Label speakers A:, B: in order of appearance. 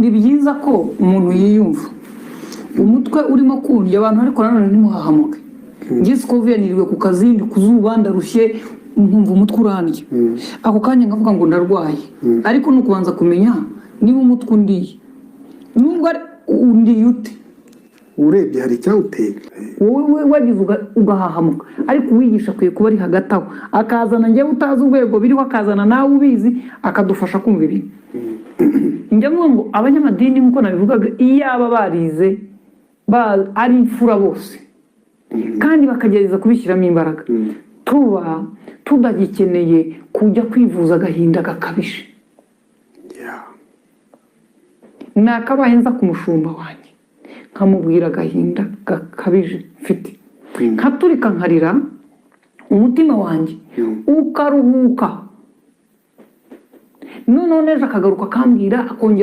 A: ni byiza ko umuntu yiyumva umutwe urimo kundya abantu ariko nanone ntimuhahamuke ngiye Scovia niriwe ku kazindi kuzuba ndarushye nkumva umutwe urandya ako kanya ngavuga ngo ndarwaye ariko no kubanza kumenya niba umutwe undiye nubwo undiye ute
B: urebye hari cyawuteye
A: wowe wagize ugahahamuka ariko uwigisha kwiye kuba ari hagati aho akazana njye utazi urwego biriho akazana nawe ubizi akadufasha kumva ibintu njya ngo abanyamadini nkuko nabivugaga iyaba barize ari imfura bose kandi bakagereza kubishyiramo imbaraga tuba tudagikeneye kujya kwivuza agahinda gakabije nakabaye nza ku mushumba wanjye nkamubwira agahinda gakabije mfite nkaturika nkarira umutima wanjye ukaruhuka none ejo akagaruka akambwira akongera